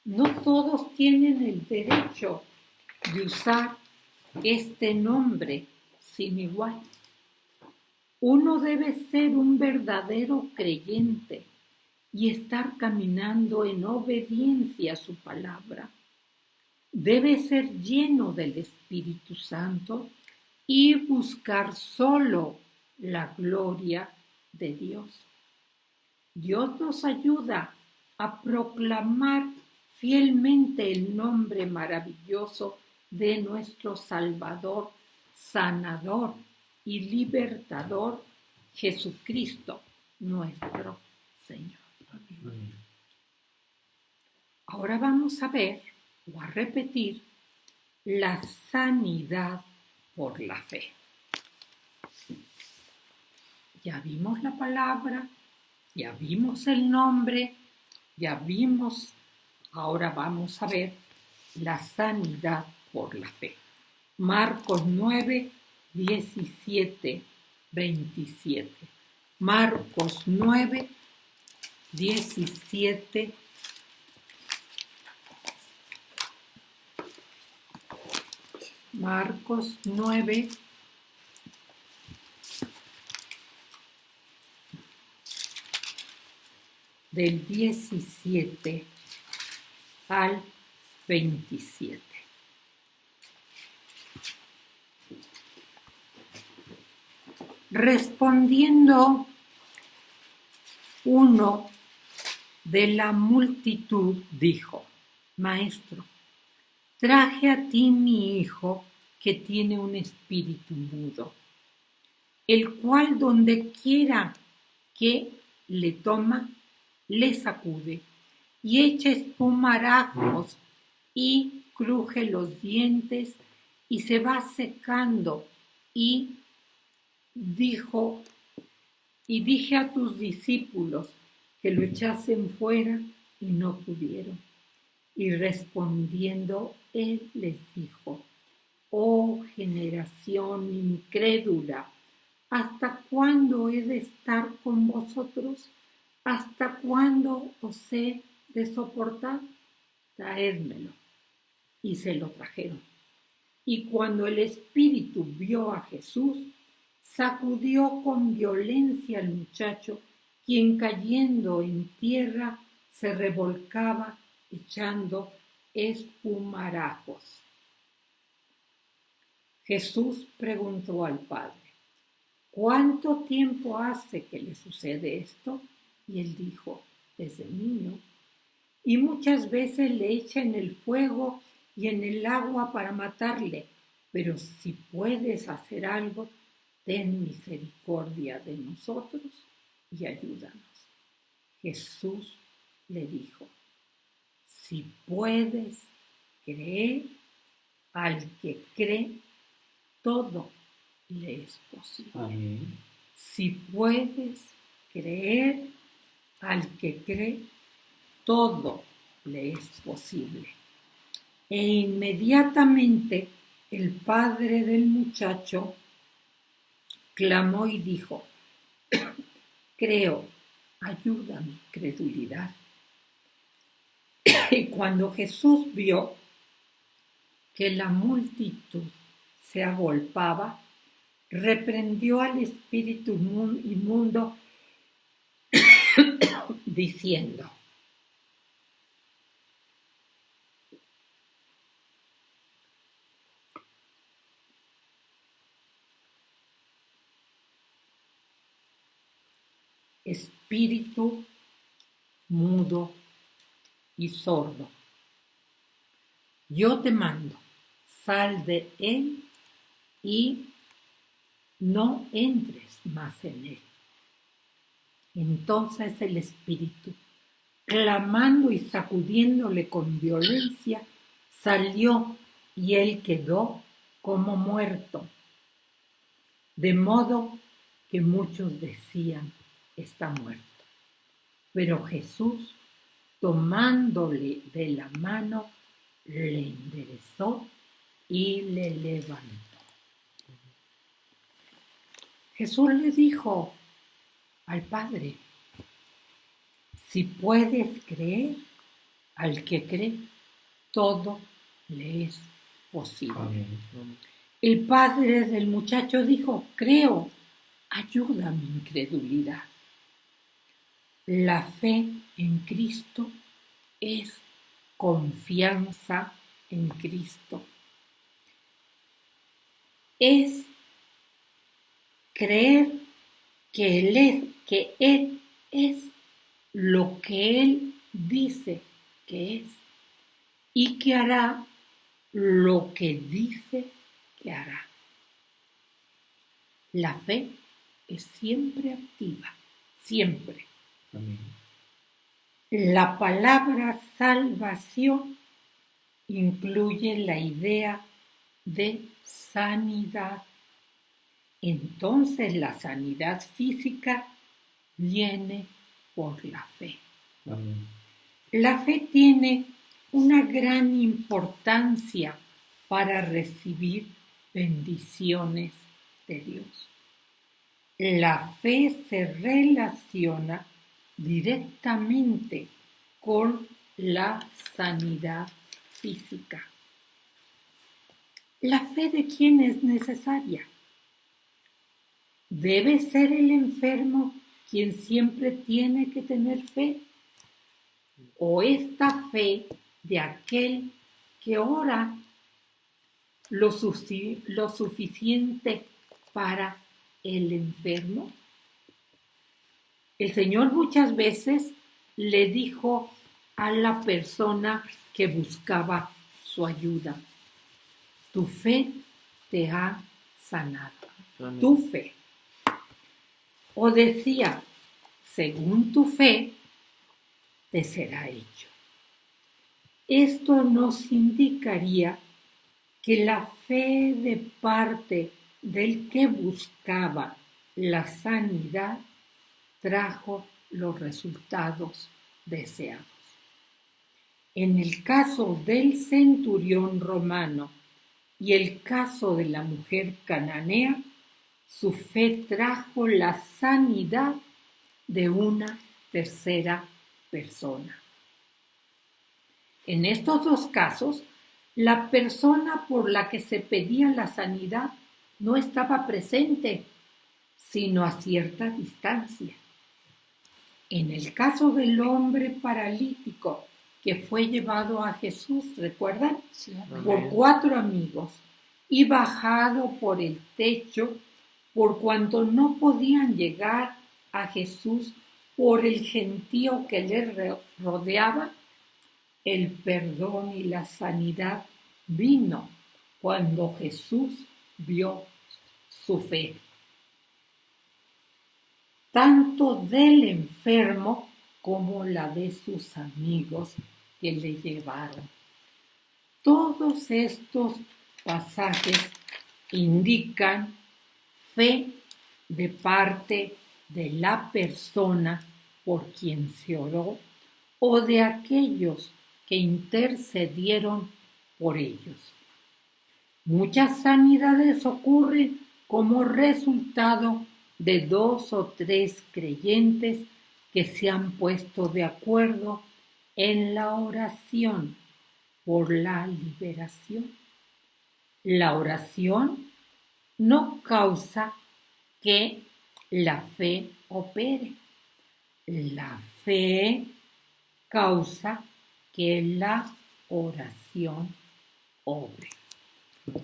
Speaker 1: No todos tienen el derecho de usar este nombre sin igual. Uno debe ser un verdadero creyente y estar caminando en obediencia a su palabra. Debe ser lleno del Espíritu Santo y buscar solo la gloria de Dios. Dios nos ayuda a proclamar fielmente el nombre maravilloso de nuestro Salvador, Sanador y Libertador, Jesucristo, nuestro Señor.
Speaker 2: Amén.
Speaker 1: Ahora vamos a ver o a repetir la sanidad por la fe. Ya vimos la palabra, ya vimos el nombre, ya vimos, ahora vamos a ver la sanidad por la fe. Marcos 9, 17, 27. Marcos 9, 17. Marcos 9, del 17 al 27. Respondiendo uno de la multitud dijo, Maestro, traje a ti mi hijo que tiene un espíritu mudo, el cual donde quiera que le toma, le sacude y echa espumarajos y cruje los dientes y se va secando. Y dije a tus discípulos que lo echasen fuera y no pudieron. Y respondiendo él les dijo, oh generación incrédula, ¿hasta cuándo he de estar con vosotros? ¿Hasta cuándo os he de soportar? Traédmelo. Y se lo trajeron. Y cuando el espíritu vio a Jesús, sacudió con violencia al muchacho, quien cayendo en tierra se revolcaba echando espumarajos. Jesús preguntó al padre, ¿cuánto tiempo hace que le sucede esto? Y él dijo, desde niño. Y muchas veces le echa en el fuego y en el agua para matarle. Pero si puedes hacer algo, ten misericordia de nosotros y ayúdanos. Jesús le dijo, si puedes creer, al que cree, todo le es posible.
Speaker 2: Amén.
Speaker 1: Si puedes creer, al que cree, todo le es posible. E inmediatamente el padre del muchacho clamó y dijo: creo, ayuda mi credulidad. Y cuando Jesús vio que la multitud se agolpaba, reprendió al espíritu inmundo diciendo: espíritu mudo y sordo, yo te mando, sal de él y no entres más en él. Entonces el espíritu, clamando y sacudiéndole con violencia, salió y él quedó como muerto. De modo que muchos decían: está muerto. Pero Jesús, tomándole de la mano, le enderezó y le levantó. Jesús le dijo al Padre: si puedes creer, al que cree, todo le es posible.
Speaker 2: Amén.
Speaker 1: El padre del muchacho dijo: creo, ayuda mi incredulidad. La fe en Cristo es confianza en Cristo. Es creer que Él es lo que Él dice que es y que hará lo que dice que hará. La fe es siempre activa, siempre.
Speaker 2: Amén.
Speaker 1: La palabra salvación incluye la idea de sanidad. Entonces la sanidad física viene por la fe.
Speaker 2: Amén.
Speaker 1: La fe tiene una gran importancia para recibir bendiciones de Dios. La fe se relaciona directamente con la sanidad física. ¿La fe de quién es necesaria? ¿Debe ser el enfermo quien siempre tiene que tener fe? ¿O esta fe de aquel que ora lo suficiente para el enfermo? El Señor muchas veces le dijo a la persona que buscaba su ayuda: tu fe te ha sanado.
Speaker 2: Amén.
Speaker 1: Tu fe. O decía: según tu fe te será hecho. Esto nos indicaría que la fe de parte del que buscaba la sanidad trajo los resultados deseados. En el caso del centurión romano y el caso de la mujer cananea, su fe trajo la sanidad de una tercera persona. En estos dos casos, la persona por la que se pedía la sanidad no estaba presente, sino a cierta distancia. En el caso del hombre paralítico que fue llevado a Jesús, ¿recuerdan?
Speaker 3: Sí.
Speaker 1: Por 4 amigos y bajado por el techo, por cuanto no podían llegar a Jesús por el gentío que le rodeaba, el perdón y la sanidad vino cuando Jesús vio su fe. Tanto del enfermo como la de sus amigos que le llevaron. Todos estos pasajes indican fe de parte de la persona por quien se oró o de aquellos que intercedieron por ellos. Muchas sanidades ocurren como resultado de 2 o 3 creyentes que se han puesto de acuerdo en la oración por la liberación. La oración no causa que la fe opere. La fe causa que la oración obre.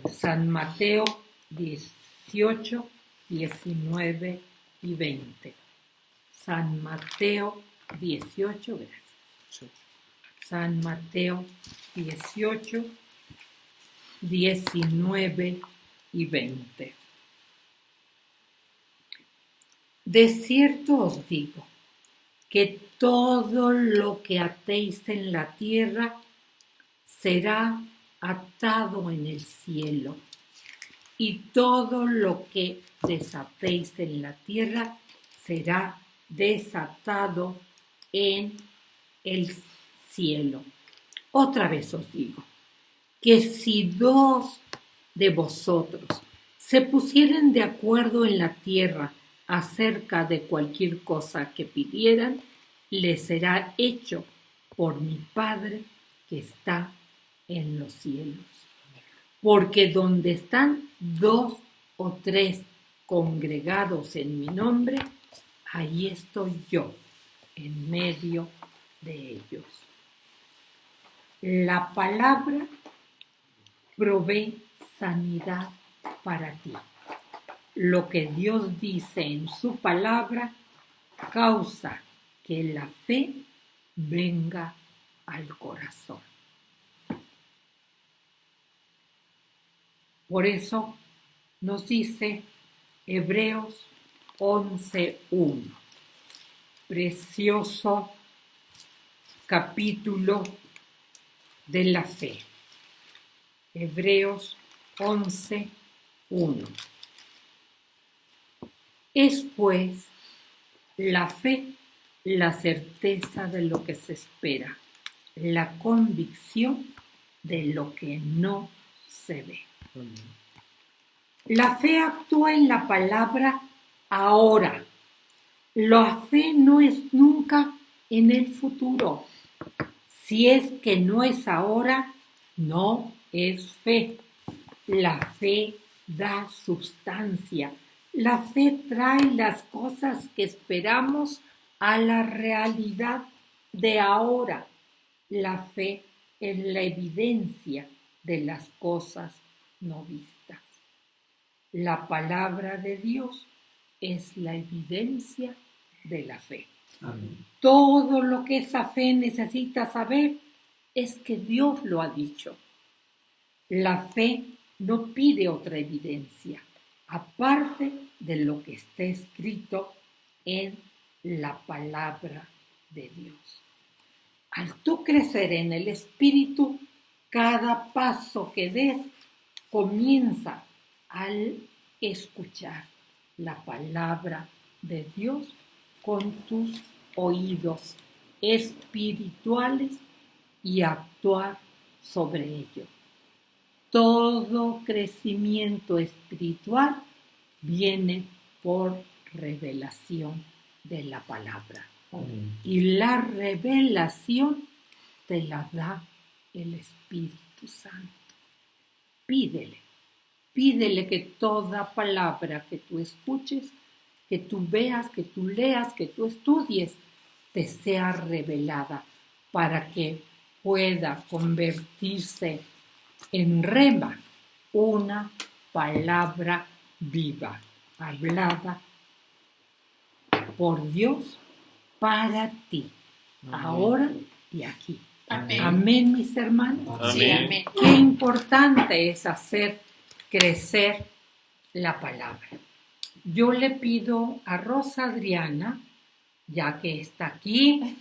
Speaker 1: San Mateo 18, 19 y 20. San Mateo 18, gracias.
Speaker 2: Sí.
Speaker 1: San Mateo 18, 19 y 20. De cierto os digo que todo lo que atéis en la tierra será atado en el cielo, y todo lo que desatéis en la tierra será desatado en el cielo. Otra vez os digo que si 2 de vosotros se pusieren de acuerdo en la tierra acerca de cualquier cosa que pidieran, les será hecho por mi Padre que está en los cielos. Porque donde están 2 o 3 congregados en mi nombre, ahí estoy yo, en medio de ellos. La palabra provee sanidad para ti. Lo que Dios dice en su palabra causa que la fe venga al corazón. Por eso nos dice Hebreos 11:1, precioso capítulo de la fe. Hebreos 11:1. Es pues la fe la certeza de lo que se espera, la convicción de lo que no se ve. La fe actúa en la palabra ahora. La fe no es nunca en el futuro. Si es que no es ahora, no es fe. La fe da sustancia. La fe trae las cosas que esperamos a la realidad de ahora. La fe es la evidencia de las cosas no vistas. La palabra de Dios es la evidencia de la fe.
Speaker 2: Amén.
Speaker 1: Todo lo que esa fe necesita saber es que Dios lo ha dicho. La fe no pide otra evidencia, aparte de lo que está escrito en la palabra de Dios. Al tú crecer en el Espíritu, cada paso que des comienza al escuchar la palabra de Dios con tus oídos espirituales y actuar sobre ello. Todo crecimiento espiritual viene por revelación de la palabra.
Speaker 2: Amén.
Speaker 1: Y la revelación te la da el Espíritu Santo. Pídele que toda palabra que tú escuches, que tú veas, que tú leas, que tú estudies, te sea revelada para que pueda convertirse en rema, una palabra viva, hablada por Dios para ti, ahora y aquí.
Speaker 3: Amén.
Speaker 1: Amén, mis hermanos.
Speaker 3: Sí,
Speaker 2: Amén.
Speaker 3: amén.
Speaker 1: Qué importante es hacer crecer la palabra. Yo le pido a Rosa Adriana, ya que está aquí,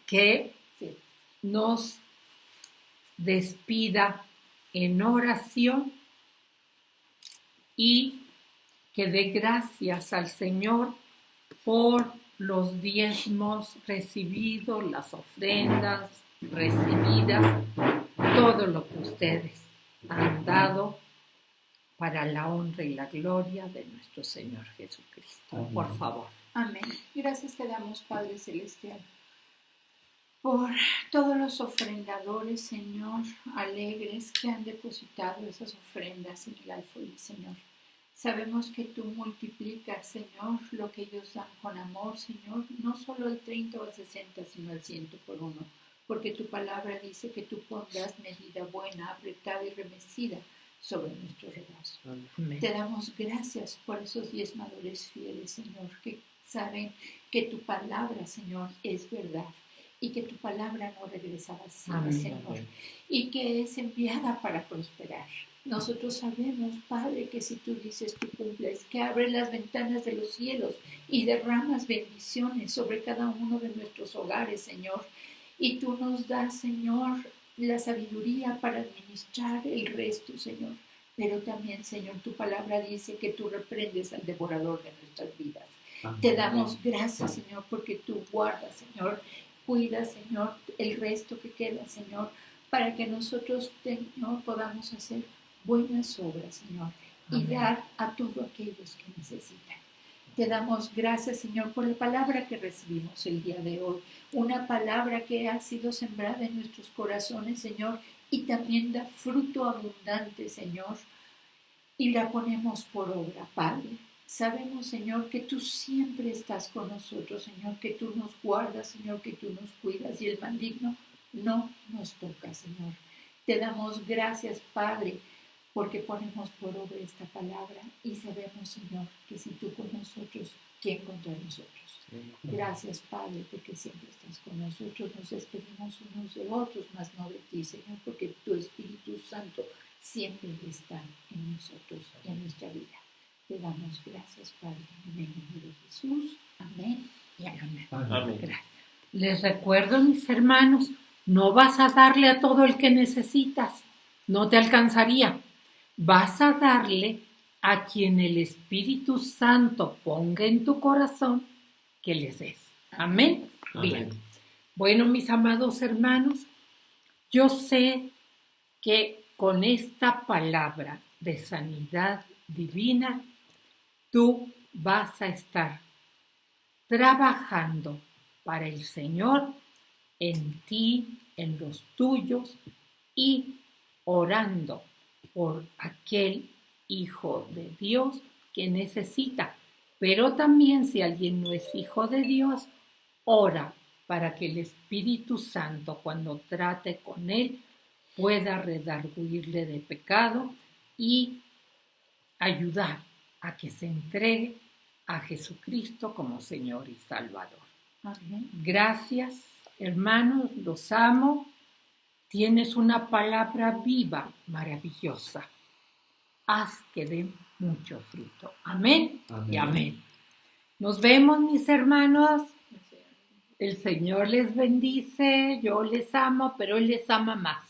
Speaker 1: que nos despida en oración y que dé gracias al Señor por los diezmos recibidos, las ofrendas recibidas, todo lo que ustedes han dado para la honra y la gloria de nuestro Señor Jesucristo.
Speaker 2: Amén.
Speaker 1: Por favor.
Speaker 3: Amén. Gracias te damos, Padre Celestial, por todos los ofrendadores, Señor, alegres que han depositado esas ofrendas en el alfolí, Señor. Sabemos que tú multiplicas, Señor, lo que ellos dan con amor, Señor, no solo el 30 o el 60, sino el 100 por uno, porque tu palabra dice que tú pondrás medida buena, apretada y remecida sobre nuestro regazo.
Speaker 1: Amén.
Speaker 3: Te damos gracias por esos diezmadores fieles, Señor, que saben que tu palabra, Señor, es verdad y que tu palabra no regresa vacía,
Speaker 1: Amén.
Speaker 3: Señor, y que es enviada para prosperar. Nosotros sabemos, Padre, que si tú dices, tú cumples, que abres las ventanas de los cielos y derramas bendiciones sobre cada uno de nuestros hogares, Señor. Y tú nos das, Señor, la sabiduría para administrar el resto, Señor. Pero también, Señor, tu palabra dice que tú reprendes al devorador de nuestras vidas. Te damos gracias, Señor, porque tú guardas, Señor, cuidas, Señor, el resto que queda, Señor, para que nosotros, Señor, podamos hacer buenas obras, Señor, y
Speaker 1: Amén.
Speaker 3: dar a todos aquellos que necesitan. Te damos gracias, Señor, por la palabra que recibimos el día de hoy, una palabra que ha sido sembrada en nuestros corazones, Señor, y también da fruto abundante, Señor, y la ponemos por obra, Padre. Sabemos, Señor, que tú siempre estás con nosotros, Señor, que tú nos guardas, Señor, que tú nos cuidas y el maligno no nos toca, Señor. Te damos gracias, Padre, porque ponemos por obra esta palabra y sabemos, Señor, que si tú con nosotros, ¿quién contra nosotros? Gracias, Padre, porque siempre estás con nosotros. Nos despedimos unos de otros, mas no de ti, Señor, porque tu Espíritu Santo siempre está en nosotros y en nuestra vida. Te damos gracias, Padre, en el nombre de Jesús. Amén y amén.
Speaker 2: Amén.
Speaker 1: Gracias. Les recuerdo, mis hermanos, no vas a darle a todo el que necesitas, no te alcanzaría. Vas a darle a quien el Espíritu Santo ponga en tu corazón que les des. Amén. Bien.
Speaker 2: Amén.
Speaker 1: Bueno, mis amados hermanos, yo sé que con esta palabra de sanidad divina, tú vas a estar trabajando para el Señor en ti, en los tuyos y orando por aquel hijo de Dios que necesita. Pero también si alguien no es hijo de Dios, ora para que el Espíritu Santo, cuando trate con él, pueda redarguirle de pecado y ayudar a que se entregue a Jesucristo como Señor y Salvador.
Speaker 3: Amén.
Speaker 1: Gracias, hermanos, los amo. Tienes una palabra viva, maravillosa. Haz que dé mucho fruto. Amén,
Speaker 2: Amén.
Speaker 1: y amén. Nos vemos, mis hermanos. El Señor les bendice, yo les amo, pero Él les ama más.